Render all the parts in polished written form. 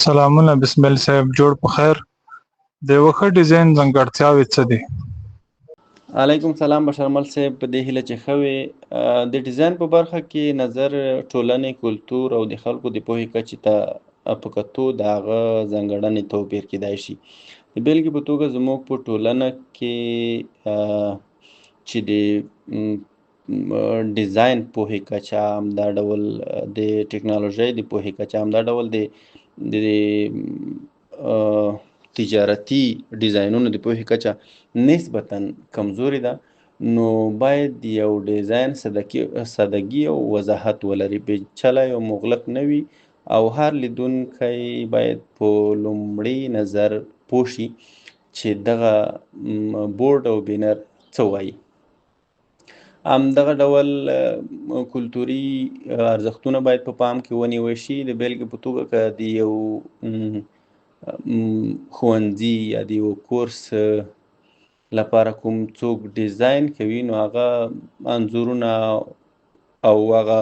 سلامونه بسم الله صاحب جوړ په خیر د یو ښه ډیزاین ځانګړتیاوې څه دي؟ علیکم سلام بشرمل صاحب، په دې هیله چې ښه وي. د ډیزاین په برخه کې نظر ټولنې، کلتور او د خلکو د پوهې کچې ته په کتو د هغه ځانګړنې توپیر کیدای شي. د بېلګې په توګه زموږ په ټولنه کې چې د ډیزاین پوهې کچه همدا ډول د ټکنالوژۍ د پوهې کچه همدا ډول د تجارتي ډیزاینونو د پوهې کچه نسبتاً کمزوري ده، نو باید یو ډیزاین سادگی او وضاحت ولري، پیچلی او مغلق نه وي، او هر لیدونکی باید په لومړي نظر پوه شي چې دغه بورډ او بینر څه وایي. همدغه ډول کلتوري ارزښتونه باید په پام کې ونیول شي. د بېلګې په توګه که د یو ښوونځي یا د یو کورس لپاره کوم څوک ډیزاین کوي، نو هغه انځورونه او هغه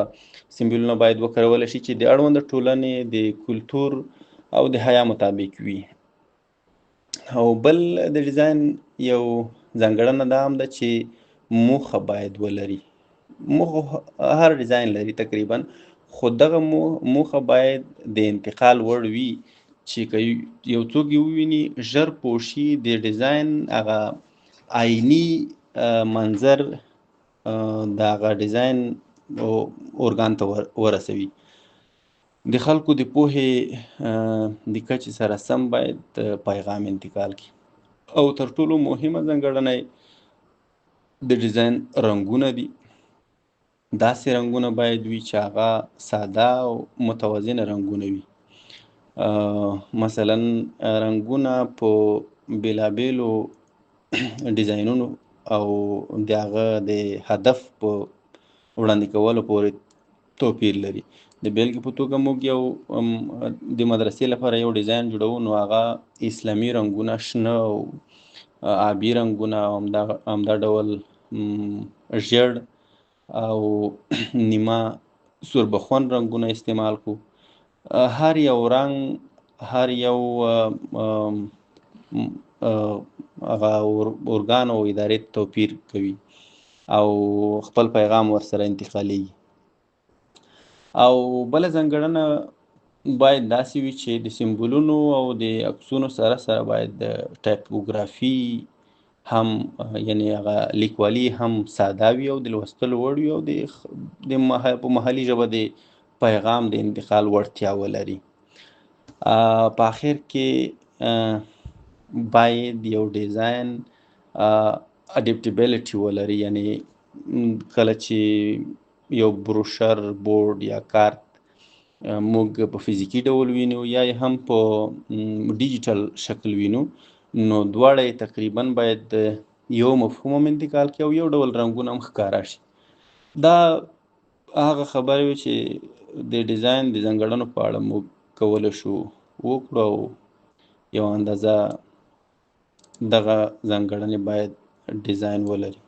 سمبولونه باید وکارولی شي چې د اړونده ټولنې د کلتور او د حیا مطابق وي. او بل د ډیزاین یو ځانګړنه دا هم ده چې موخه باید ولري. موخه هر ډیزاین لري تقریبا، خو دغه موخه باید د انتقال وړ وي چې که یو څوک یې وویني ژر پوه شي د ډیزاین هغه عیني منظر د هغه ډیزاین ارګان ته ورسوي. د خلکو د پوهې د کچې سره سم باید پیغام انتقال کړي. او تر ټولو مهمه ځانګړنه د ډیزاین رنګونه دي. داسې رنګونه باید وي چې هغه ساده او متوازنه رنګونه وي. مثلا رنګونه په بېلابېلو ډیزاینونو او د هغه د هدف په وړاندې کولو پورې توپیر لري. د بېلګې په توګه موږ یو د مدرسې لپاره یو ډیزاین جوړوو، نو هغه اسلامي رنګونه، شنه او آبي رنګونه، همدا ډول ژیړ او نیمه سوربخون رنګونه استعمال کړو. هر یو رنګ هر یو هغه ارګان او ادارې توپیر کوي او خپل پیغام ورسره انتقالېږي. او بله ځانګړنه باید داسې وي چې د سمبولونو او د عکسونو سره سره باید د ټایپوګرافي هم، یعنی هغه لیکوالي هم ساده وي او د لوستلو وړ وي او په محلي ژبه د پیغام د انتقال وړتیا ولري. په آخر کې باید یو ډیزاین اډپټیبلیټي ولري، یعنی کله چې یو بروشر، بورډ یا کارت موږ په فزیکي ډول وینو یا هم په ډیجیټل شکل وینو، نو دواړه یې تقریبا باید یو مفهوم هم انتقال کړي او یو ډول رنګونه هم ښکاره شي. دا هغه خبرې وې چې د ډیزاین د ځانګړنو په اړه موږ کولی شو وکړو، او یو اندازه دغه ځانګړنې باید ډیزاین ولري.